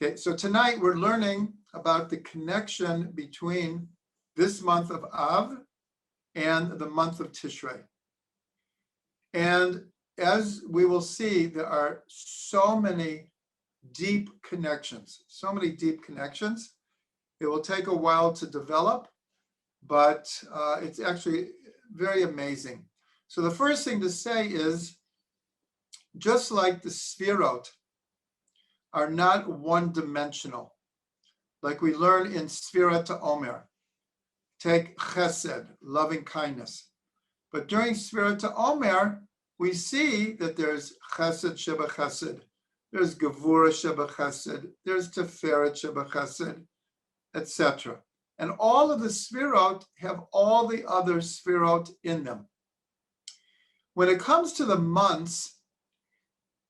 Okay, so tonight we're learning about the connection between this month of Av and the month of Tishrei. And as we will see, there are so many deep connections. It will take a while to develop, but it's actually very amazing. So the first thing to say is, just like the Sfirot are not one-dimensional, like we learn in Sfirat Omer, take chesed, loving kindness. But during Sfirat Omer, we see that there's chesed sheba chesed, there's gevura sheba chesed, there's teferet sheba chesed, etc. And all of the Sfirot have all the other Sfirot in them. When it comes to the months,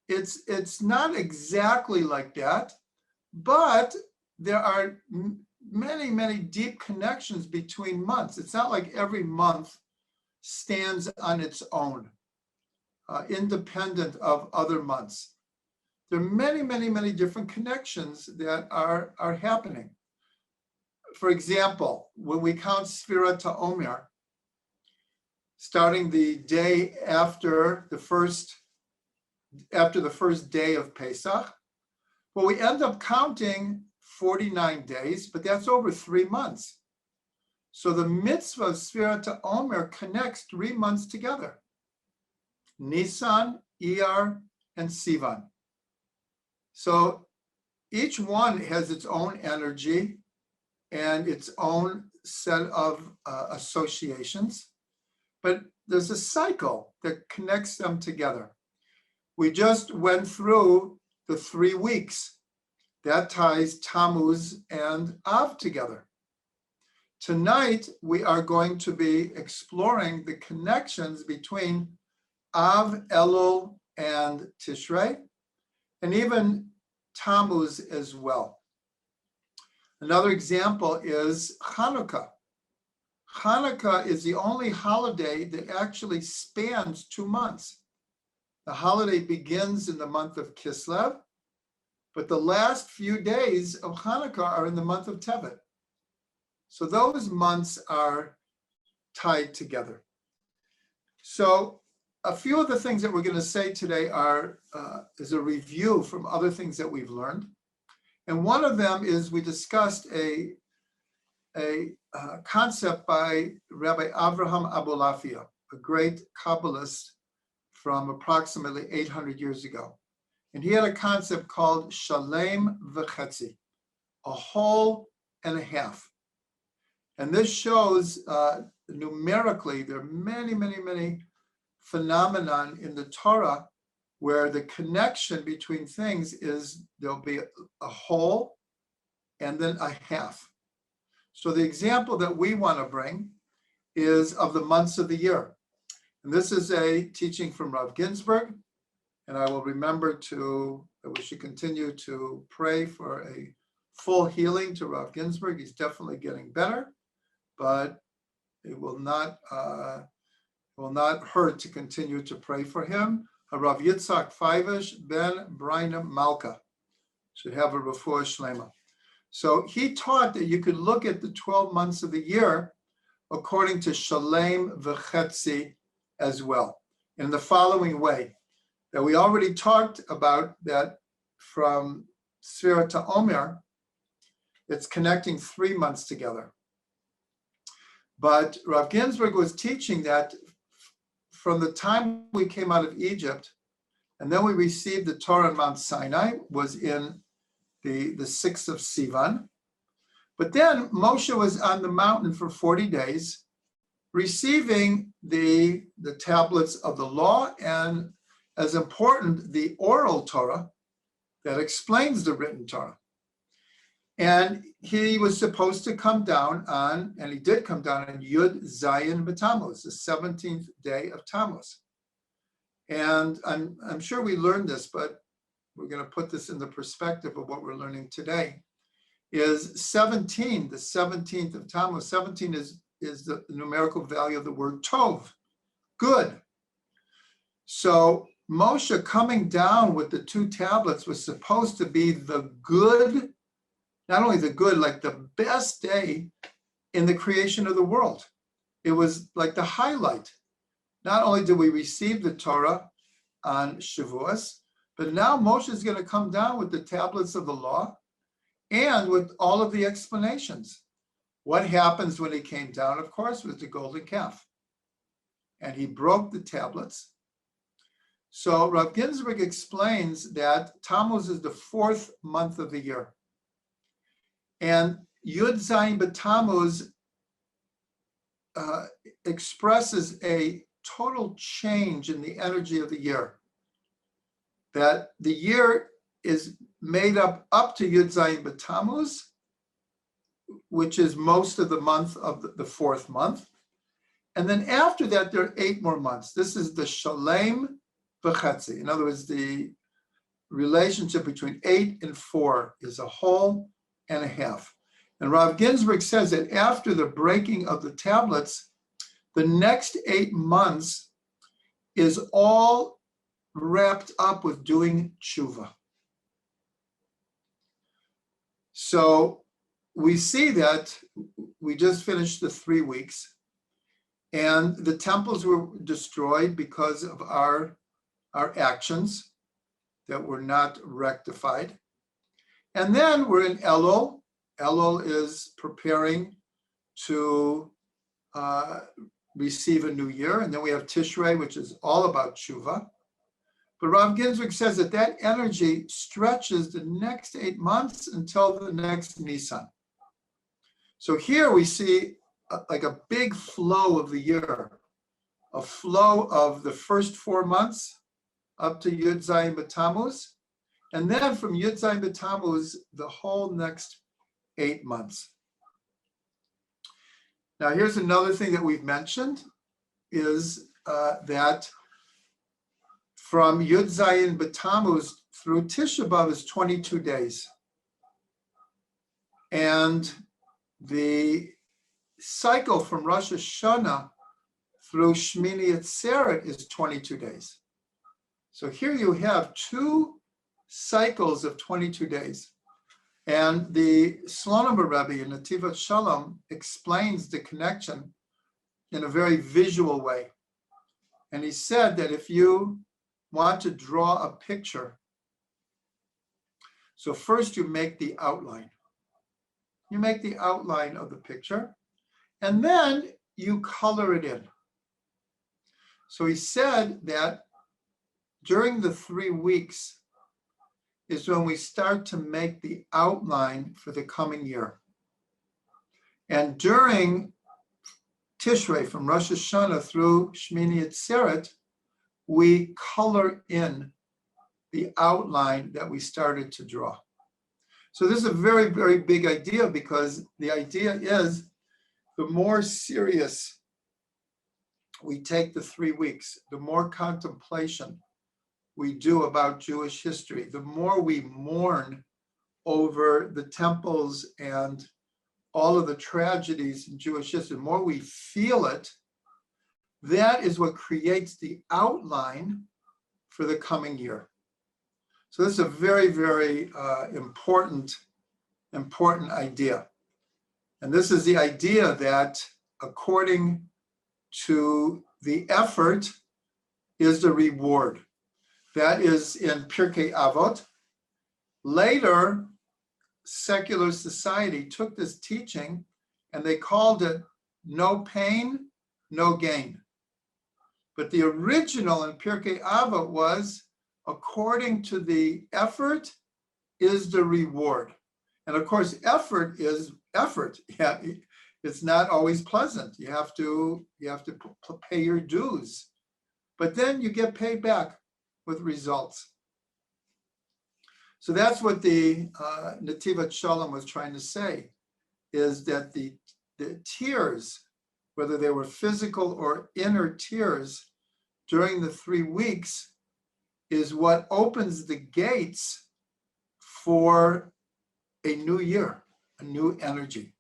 it's not exactly like that, but there are many, many deep connections between months. It's not like every month stands on its own, independent of other months. There are many, many, many different connections that are happening. For example, when we count Sfirat Omer, starting the day after the first day of Pesach, well, we end up counting 49 days, but that's over 3 months. So the mitzvah of Sfirat Omer connects 3 months together: Nisan, Iyar, and Sivan. So each one has its own energy and its own set of associations, but there's a cycle that connects them together. We just went through the 3 weeks. That ties Tammuz and Av together. Tonight, we are going to be exploring the connections between Av, Elul, and Tishrei, and even Tammuz as well. Another example is Hanukkah. Hanukkah is the only holiday that actually spans 2 months. The holiday begins in the month of Kislev, but the last few days of Hanukkah are in the month of Tevet. So those months are tied together. So a few of the things that we're going to say today is a review from other things that we've learned. And one of them is we discussed a concept by Rabbi Avraham Abulafia, a great Kabbalist from approximately 800 years ago. And he had a concept called Shalem V'Chetzi, a whole and a half. And this shows numerically, there are many, many, many phenomenon in the Torah where the connection between things is there'll be a whole and then a half. So the example that we want to bring is of the months of the year. And this is a teaching from Rav Ginsburg, and I will remember that we should continue to pray for a full healing to Rav Ginsburg. He's definitely getting better, but it will not hurt to continue to pray for him. Rav Yitzhak Feivish ben Braina Malka should have a refuah shlema. So he taught that you could look at the 12 months of the year according to Shalem V'Chetzi as well, in the following way. That we already talked about that from Sfirat Omer, it's connecting 3 months together. But Rav Ginsburg was teaching that from the time we came out of Egypt, and then we received the Torah on Mount Sinai, was in the 6th of Sivan. But then Moshe was on the mountain for 40 days, receiving the tablets of the law, and as important, the oral Torah that explains the written Torah. And he was supposed to come down on, and he did come down on Yud Zayin B'Tammuz, the 17th day of Tammuz. And I'm sure we learned this, but we're going to put this in the perspective of what we're learning today, is 17, the 17th of Tammuz. 17 is the numerical value of the word tov, good. So Moshe coming down with the 2 tablets was supposed to be the good, not only the good, like the best day in the creation of the world. It was like the highlight. Not only did we receive the Torah on Shavuos, but now Moshe is going to come down with the tablets of the law and with all of the explanations. What happens when he came down, of course, was the golden calf. And he broke the tablets. So Rav Ginsburg explains that Tammuz is the 4th month of the year. And Yud Zayin B'Tammuz expresses a total change in the energy of the year. That the year is made up to Yud Zayin B'Tammuz, which is most of the month of the 4th month. And then after that, there are 8 more months. This is the Shalem V'Chetzi. In other words, the relationship between 8 and 4 is a whole and a half. And Rav Ginsburg says that after the breaking of the tablets, the next 8 months is all wrapped up with doing tshuva. So we see that we just finished the 3 weeks, and the temples were destroyed because of our actions that were not rectified. And then we're in Elul. Elul is preparing to receive a new year. And then we have Tishrei, which is all about tshuva. But Rav Ginsburg says that that energy stretches the next 8 months until the next Nisan. So here we see like a big flow of the year, a flow of the first 4 months up to Yud Zayin B'Tammuz, and then from Yud Zayin B'Tammuz, the whole next 8 months. Now, here's another thing that we've mentioned, is that from Yud Zayin B'Tammuz through Tisha B'Av is 22 days. And the cycle from Rosh Hashanah through Shmini Atzeret is 22 days. So here you have 2 cycles of 22 days. And the Slonim Rabbi in Nativat Shalom explains the connection in a very visual way. And he said that if you want to draw a picture, so first you make the outline. You make the outline of the picture, and then you color it in. So he said that during the 3 weeks is when we start to make the outline for the coming year. And during Tishrei, from Rosh Hashanah through Shmini Atzeret, we color in the outline that we started to draw. So this is a very, very big idea, because the idea is the more serious we take the 3 weeks, the more contemplation we do about Jewish history, the more we mourn over the temples and all of the tragedies in Jewish history, the more we feel it, that is what creates the outline for the coming year. So this is a very, very important idea. And this is the idea that according to the effort is the reward. That is in Pirkei Avot. Later, secular society took this teaching and they called it no pain, no gain. But the original in Pirkei Avot was according to the effort is the reward. And of course, effort is effort. Yeah, it's not always pleasant. You have to pay your dues, but then you get paid back with results. So that's what the Nativat Shalom was trying to say, is that the tears, whether they were physical or inner tears during the 3 weeks, is what opens the gates for a new year, a new energy.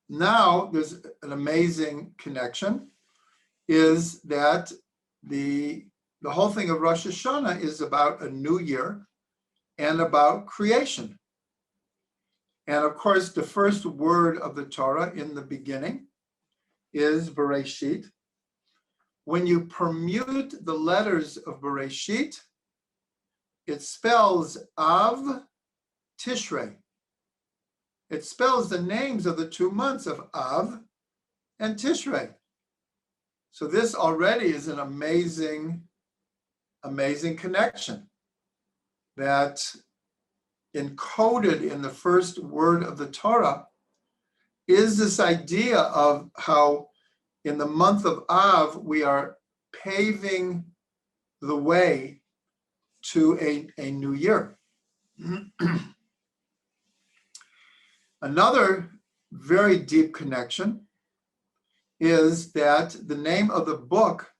Now, there's an amazing connection. is that the whole thing of Rosh Hashanah is about a new year and about creation. And of course, the first word of the Torah in the beginning is Bereshit. When you permute the letters of Bereshit, it spells Av Tishrei. It spells the names of the 2 months of Av and Tishrei. So this already is an amazing connection that encoded in the first word of the Torah is this idea of how in the month of Av, we are paving the way to a new year. Another very deep connection is that the name of the book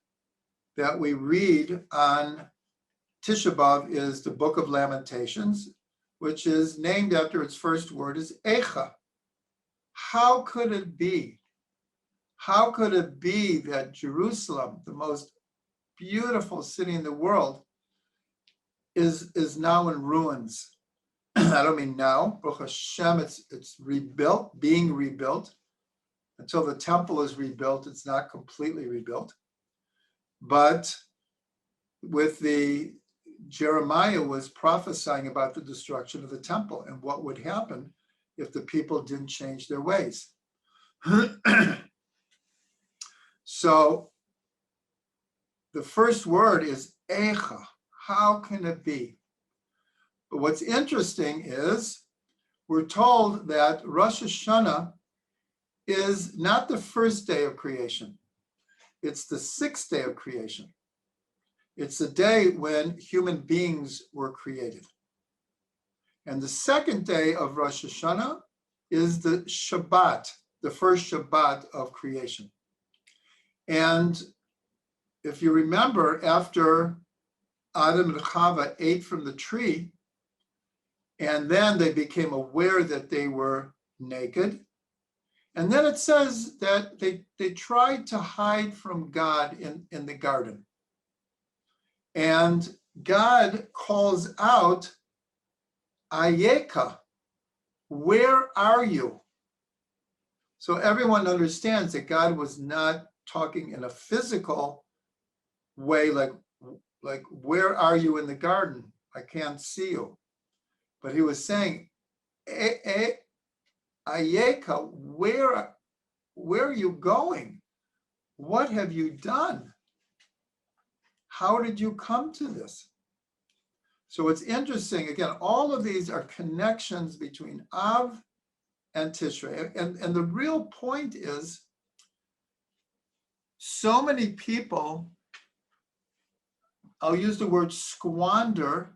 that we read on Tisha B'Av is the Book of Lamentations, which is named after its first word is Echa. How could it be? How could it be that Jerusalem, the most beautiful city in the world, is now in ruins? I don't mean now, Baruch Hashem, it's rebuilt, being rebuilt. Until the temple is rebuilt, it's not completely rebuilt. But with the Jeremiah was prophesying about the destruction of the temple and what would happen if the people didn't change their ways. So the first word is Echa. How can it be? But what's interesting is we're told that Rosh Hashanah is not the first day of creation. It's the 6th day of creation. It's the day when human beings were created. And the 2nd day of Rosh Hashanah is the Shabbat, the first Shabbat of creation. And if you remember, after Adam and Chava ate from the tree, and then they became aware that they were naked. And then it says that they tried to hide from God in the garden. And God calls out, Ayeka, where are you? So everyone understands that God was not talking in a physical way, like where are you in the garden? I can't see you. But he was saying, Ayeka, where are you going? What have you done? How did you come to this? So it's interesting, again, all of these are connections between Av and Tishrei. And the real point is, so many people, I'll use the word squander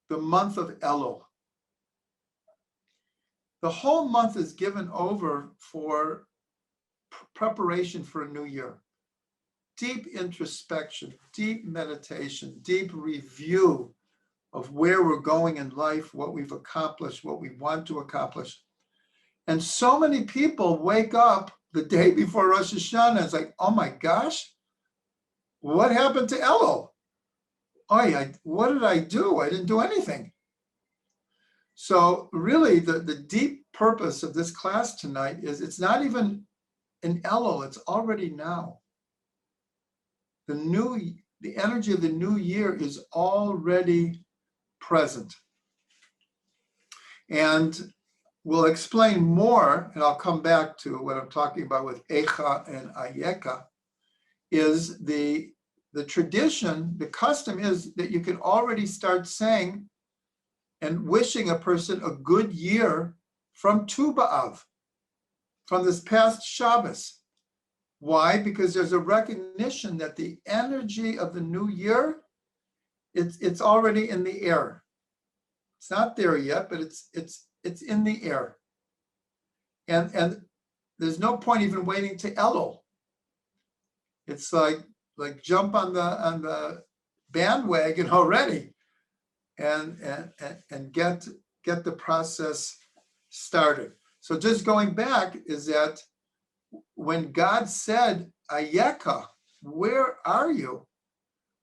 the month of Elul. The whole month is given over for preparation for a new year. Deep introspection, deep meditation, deep review of where we're going in life, what we've accomplished, what we want to accomplish. And so many people wake up the day before Rosh Hashanah. It's like, oh my gosh, what happened to Elul? What did I do? I didn't do anything. So really the deep purpose of this class tonight is it's not even in Elul, it's already now. The energy of the new year is already present. And we'll explain more, and I'll come back to what I'm talking about with Echa and Ayeka, is the tradition, the custom is that you can already start saying and wishing a person a good year from Tu B'Av, from this past Shabbos. Why? Because there's a recognition that the energy of the new year, it's already in the air. It's not there yet, but it's in the air. And there's no point even waiting to Elul. It's like jump on the bandwagon already and get the process started. So just going back is that when God said, Ayeka, where are you,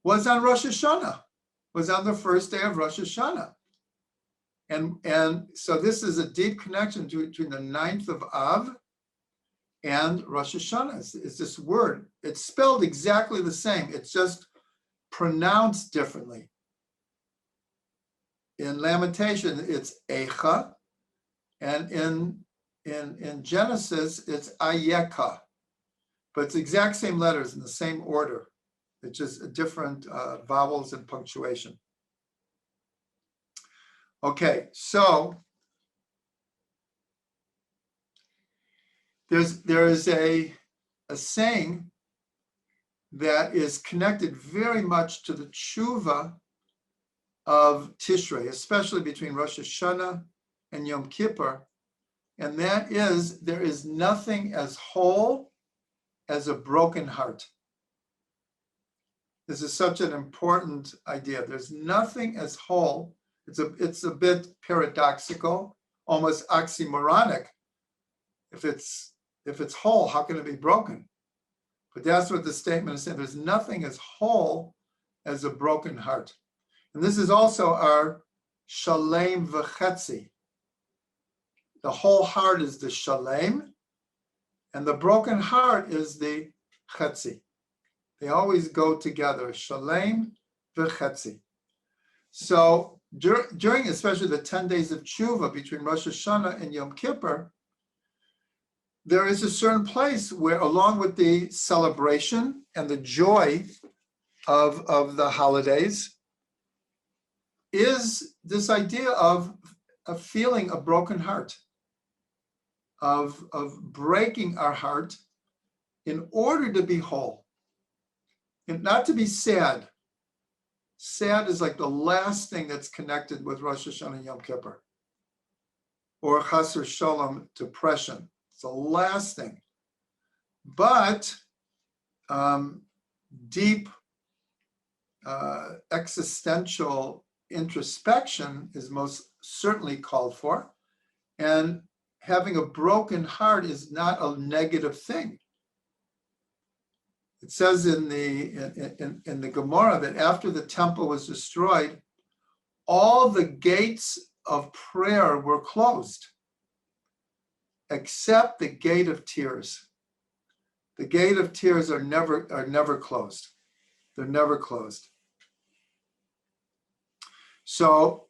was on Rosh Hashanah, was on the first day of Rosh Hashanah. And so this is a deep connection between the 9th of Av and Rosh Hashanah. It's this word. It's spelled exactly the same. It's just pronounced differently. In Lamentation, it's Echa, and in Genesis, it's Ayeka. But it's the exact same letters in the same order. It's just different vowels and punctuation. Okay, so there is a saying that is connected very much to the tshuva of Tishrei, especially between Rosh Hashanah and Yom Kippur, and that is, there is nothing as whole as a broken heart. This is such an important idea. There's nothing as whole. It's a bit paradoxical, almost oxymoronic. If it's whole, how can it be broken? But that's what the statement is saying. There's nothing as whole as a broken heart. And this is also our shalem v'chetzi. The whole heart is the shalem, and the broken heart is the chetzi. They always go together, shalem v'chetzi. So during especially the 10 days of tshuva between Rosh Hashanah and Yom Kippur, there is a certain place where, along with the celebration and the joy of the holidays, is this idea of a feeling a broken heart, of breaking our heart in order to be whole, and not to be sad. Sad is like the last thing that's connected with Rosh Hashanah and Yom Kippur, or Chasar Shalom, depression. It's the last thing. But deep existential introspection is most certainly called for. And having a broken heart is not a negative thing. It says in the Gemara that after the temple was destroyed, all the gates of prayer were closed, except the gate of tears. The gate of tears are never closed. They're never closed. So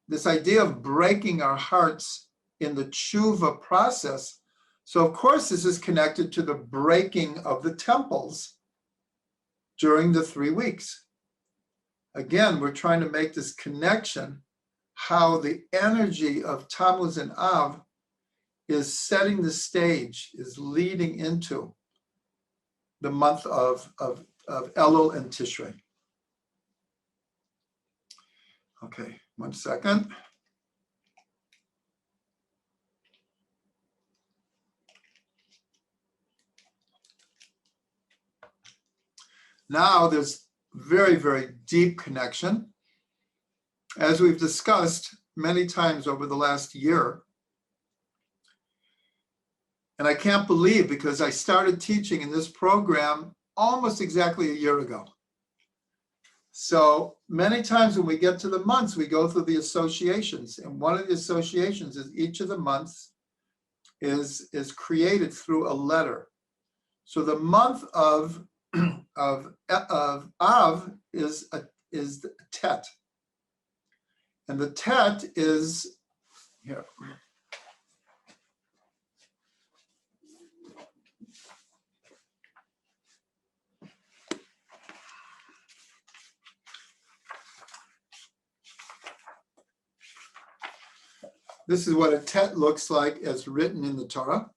this idea of breaking our hearts in the tshuva process, so of course this is connected to the breaking of the temples during the 3 weeks. Again, we're trying to make this connection, how the energy of Tammuz and Av is setting the stage, is leading into the month of Elul and Tishrei. Okay, 1 second. Now there's very, very deep connection. As we've discussed many times over the last year, and I can't believe, because I started teaching in this program almost exactly a year ago. So many times when we get to the months, we go through the associations. And one of the associations is each of the months is created through a letter. So the month of Av is the Tet. And the Tet is here. This is what a tet looks like as written in the Torah.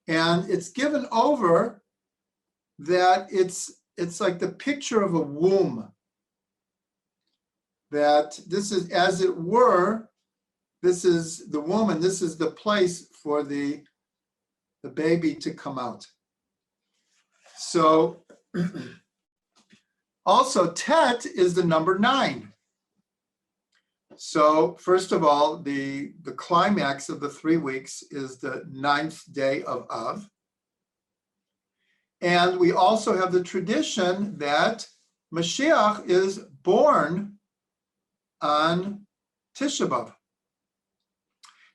And it's given over that it's like the picture of a womb. That this is, as it were, this is the womb, and this is the place for the baby to come out. So also Tet is the number 9. So first of all, the climax of the 3 weeks is the 9th day of Av. And we also have the tradition that Mashiach is born on Tisha B'Av.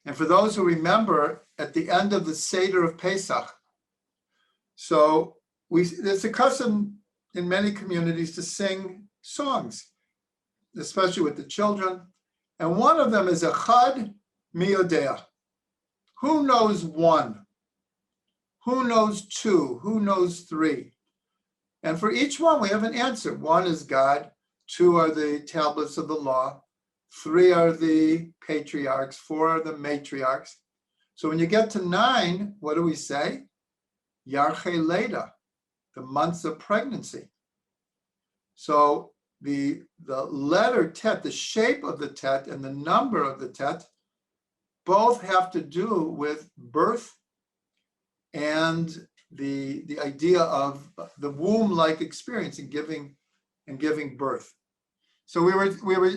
And for those who remember, at the end of the Seder of Pesach, so it's a custom in many communities to sing songs, especially with the children. And one of them is Echad Miyodea. Who knows one? Who knows two? Who knows three? And for each one, we have an answer. One is God. Two are the tablets of the law. Three are the patriarchs. Four are the matriarchs. So when you get to 9, what do we say? Yarchei Leda, the months of pregnancy. So the letter tet, the shape of the tet and the number of the tet both have to do with birth and the idea of the womb-like experience in giving birth. So we were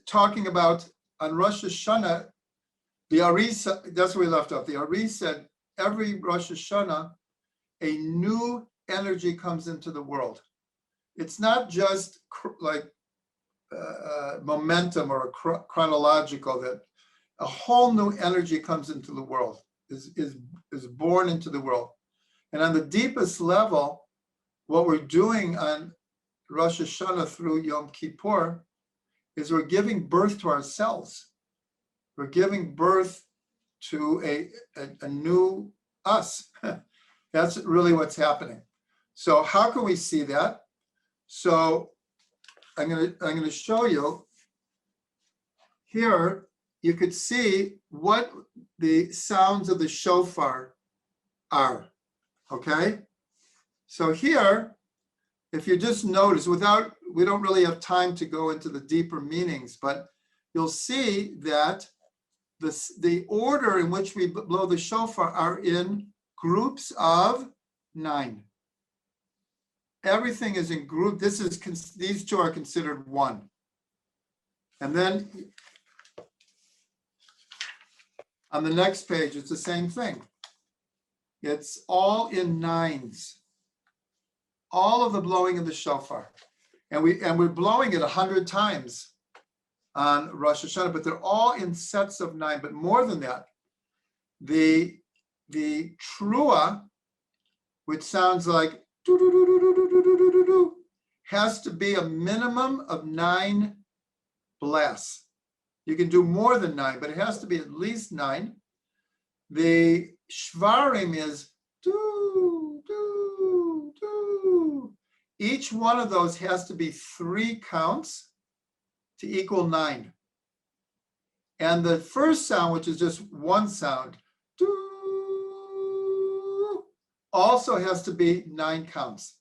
talking about on Rosh Hashanah, the Ari, that's where we left off. The Ari said every Rosh Hashanah, a new energy comes into the world. It's not just like momentum or chronological, that a whole new energy comes into the world, is born into the world. And on the deepest level, what we're doing on Rosh Hashanah through Yom Kippur is we're giving birth to ourselves. We're giving birth to a new us. That's really what's happening. So how can we see that? So I'm going to show you here. You could see what the sounds of the shofar are. Okay. So here, if you just notice, we don't really have time to go into the deeper meanings, but you'll see that the order in which we blow the shofar are in groups of 9. Everything is in group. These two are considered one. And then on the next page, it's the same thing. It's all in 9s. All of the blowing of the shofar. And we're blowing it 100 times on Rosh Hashanah, but they're all in sets of 9. But more than that, the trua, which sounds like do do do do do do do do do do, has to be a minimum of 9 blasts. You can do more than 9, but it has to be at least 9. The shvarim is do do do. Each one of those has to be 3 counts to equal 9. And the first sound, which is just one sound, do, also has to be 9 counts.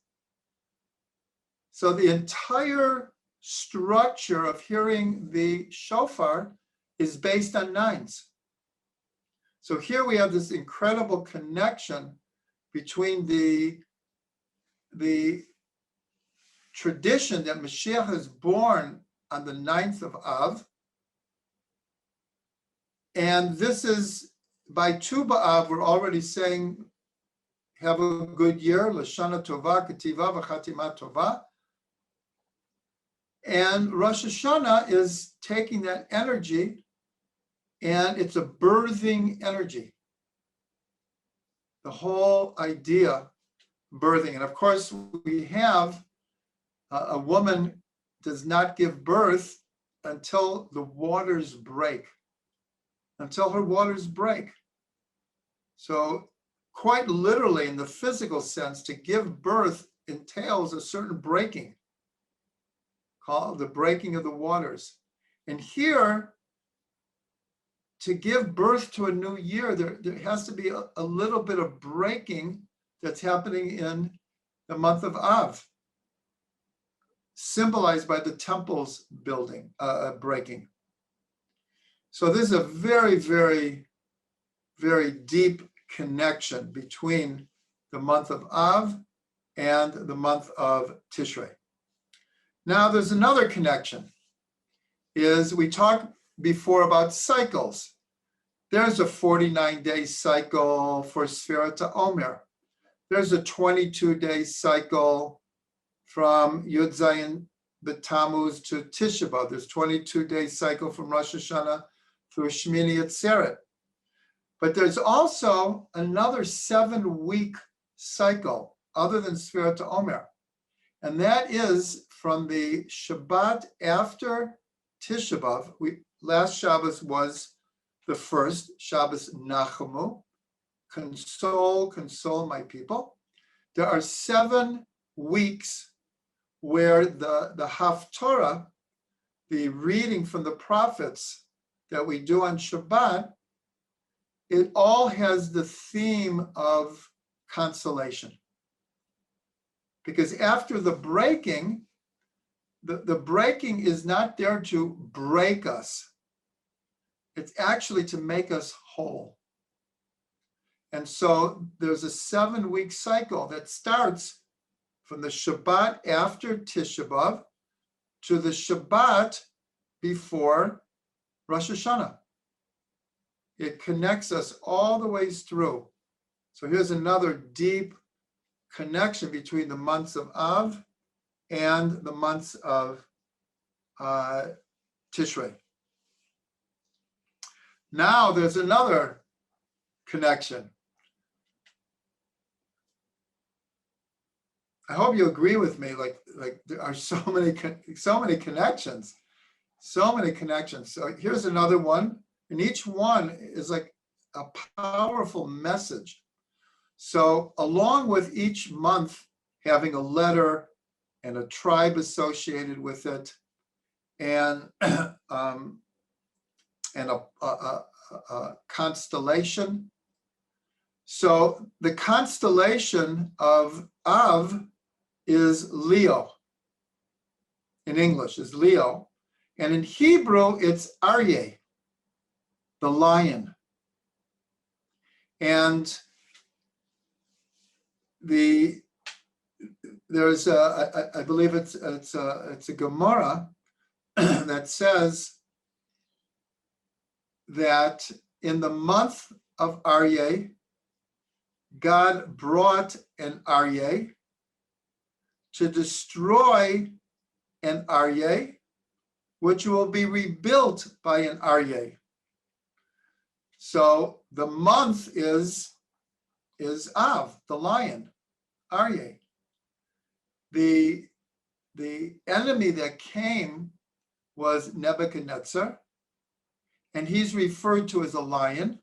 So the entire structure of hearing the shofar is based on 9s. So here we have this incredible connection between the tradition that Mashiach is born on the 9th of Av, and this is by Tu B'Av, we're already saying, have a good year, Lashana Tova, Ketiva, V'Chatima Tova. And Rosh Hashanah is taking that energy, and it's a birthing energy. The whole idea, birthing. And of course, we have a woman does not give birth until the waters break, until her waters break. So quite literally, in the physical sense, to give birth entails a certain breaking, called the breaking of the waters. And here, to give birth to a new year, there has to be a little bit of breaking that's happening in the month of Av, symbolized by the temple's breaking. So this is a very, very, very deep connection between the month of Av and the month of Tishrei. Now there's another connection, is we talked before about cycles. There's a 49-day cycle for Sfirat HaOmer. There's a 22-day cycle from Yud Zayin B'Tammuz to Tisha B'Av. There's 22-day cycle from Rosh Hashanah through Shmini Atzeret. But there's also another 7-week cycle other than Sfirat Omer. And that is from the Shabbat after Tisha B'Av. Last Shabbos was the first, Shabbos Nachamu, console my people. There are 7 weeks where the Haftorah, the reading from the prophets that we do on Shabbat, it all has the theme of consolation. Because after the breaking, the breaking is not there to break us. It's actually to make us whole. And so there's a 7-week cycle that starts from the Shabbat after Tisha B'Av to the Shabbat before Rosh Hashanah. It connects us all the ways through. So here's another deep connection between the months of Av and the months of Tishrei. Now there's another connection. I hope you agree with me. Like there are so many connections, so many connections. So here's another one, and each one is like a powerful message. So along with each month having a letter and a tribe associated with it, and a constellation. So the constellation of Av is Leo. In English is Leo, and in Hebrew it's Aryeh, the lion. And there's I believe it's a Gemara that says that in the month of Aryeh, God brought an Aryeh to destroy an Aryeh, which will be rebuilt by an Aryeh. So the month is Av, the lion, Aryeh. The enemy that came was Nebuchadnezzar, and he's referred to as a lion.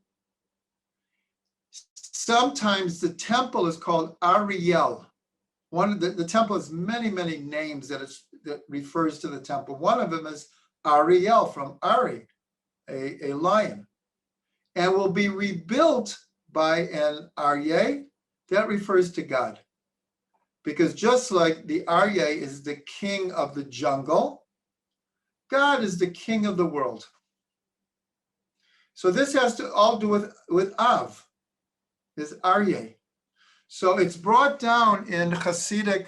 Sometimes the temple is called Ariel. The temple has many names that refers to the temple. One of them is Ariel, from Ari, a lion, and will be rebuilt by an Aryeh. That refers to God. Because just like the Aryeh is the king of the jungle, God is the king of the world. So this has to all do with Av, is Aryeh. So it's brought down in Hasidic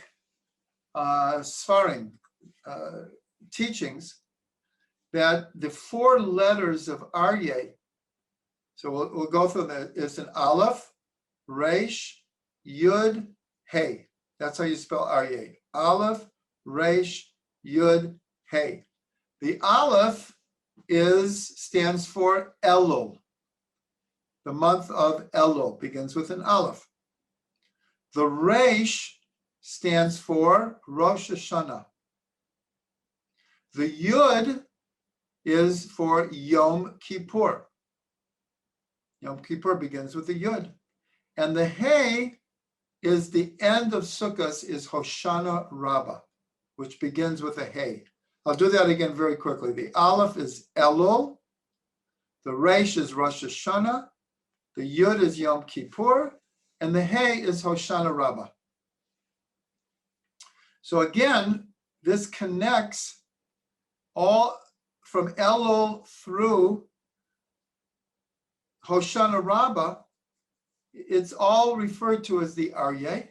Sfarim, teachings, that the 4 letters of Aryeh, so we'll go through that. It's an Aleph, Resh, Yud, Hey. That's how you spell Aryeh. Aleph, Resh, Yud, Hey. The Aleph stands for Elul. The month of Elul begins with an Aleph. The Resh stands for Rosh Hashanah. The Yud is for Yom Kippur. Yom Kippur begins with the Yud. And the Hey is the end of Sukkot, is Hoshana Rabbah, which begins with a Hey. I'll do that again very quickly. The Aleph is Elul. The Resh is Rosh Hashanah. The Yud is Yom Kippur. And the Hey is Hoshana Rabbah. So again, this connects all from Elul through Hoshana Rabbah. It's all referred to as the Aryeh,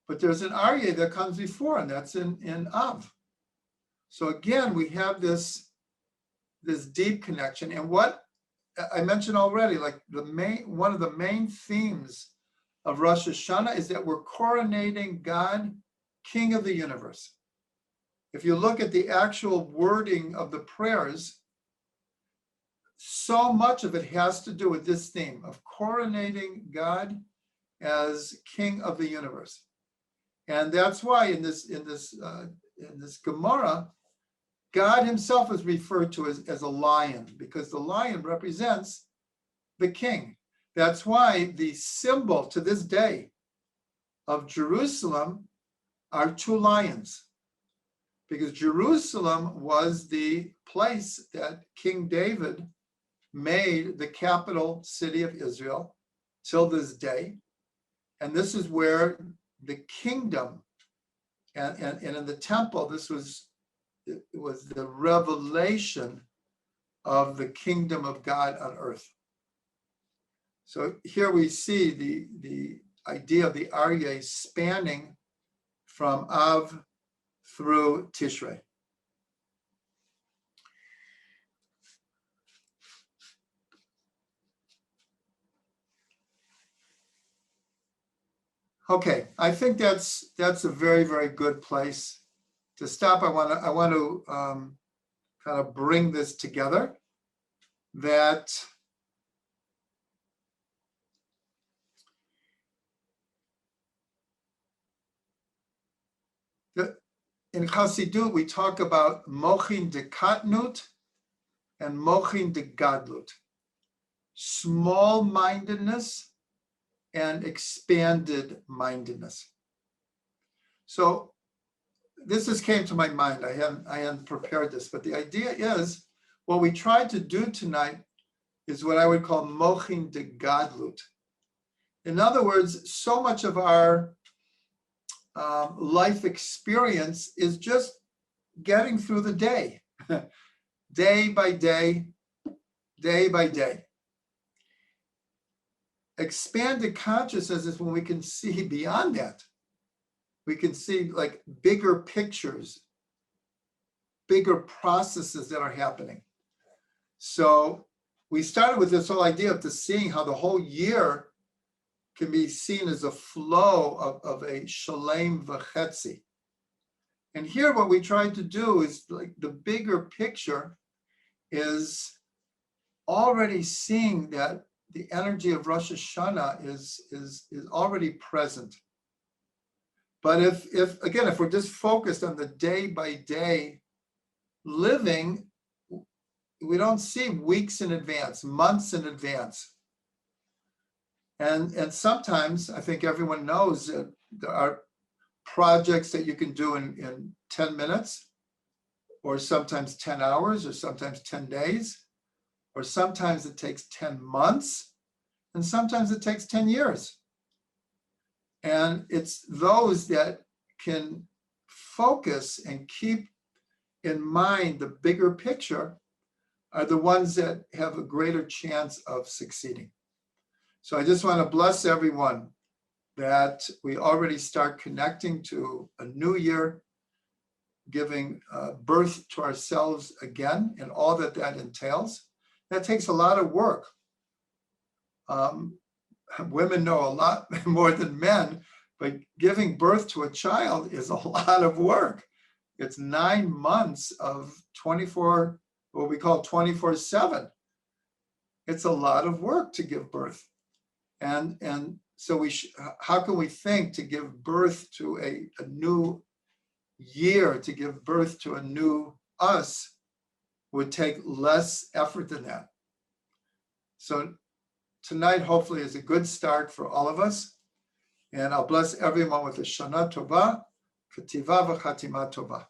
but there's an Aryeh that comes before, and that's in Av. So again, we have this deep connection. And what I mentioned already, like one of the main themes of Rosh Hashanah is that we're coronating God, King of the universe. If you look at the actual wording of the prayers, so much of it has to do with this theme of coronating God as King of the universe. And that's why in this Gemara, God himself is referred to as a lion, because the lion represents the king. That's why the symbol to this day of Jerusalem are two lions, because Jerusalem was the place that King David made the capital city of Israel till this day. And this is where the kingdom, and in the temple, it was the revelation of the kingdom of God on earth. So here we see the idea of the Aryeh spanning from Av through Tishrei. Okay, I think that's a very, very good place to stop. I want to kind of bring this together, that in Chassidut we talk about mochin de katnut and mochin de gadlut, small-mindedness and expanded mindedness. So this just came to my mind. I hadn't prepared this, but the idea is what we tried to do tonight is what I would call mochin de gadlut. In other words, so much of our life experience is just getting through the day, day by day, day by day. Expanded consciousness is when we can see beyond that. We can see like bigger pictures, bigger processes that are happening. So we started with this whole idea of seeing how the whole year can be seen as a flow of a shalem v'chetzi. And here what we tried to do is like the bigger picture is already seeing that the energy of Rosh Hashanah is already present. But if we're just focused on the day by day living, we don't see weeks in advance, months in advance. And sometimes I think everyone knows that there are projects that you can do in 10 minutes, or sometimes 10 hours, or sometimes 10 days. Or sometimes it takes 10 months, and sometimes it takes 10 years. And it's those that can focus and keep in mind the bigger picture are the ones that have a greater chance of succeeding. So I just want to bless everyone that we already start connecting to a new year, giving birth to ourselves again, and all that entails. That takes a lot of work. Women know a lot more than men, but giving birth to a child is a lot of work. It's 9 months of 24, what we call 24/7. It's a lot of work to give birth. And so how can we think to give birth to a new year, to give birth to a new us, would take less effort than that. So tonight, hopefully, is a good start for all of us. And I'll bless everyone with a Shana Tova, Ketiva v'Chatima Tova.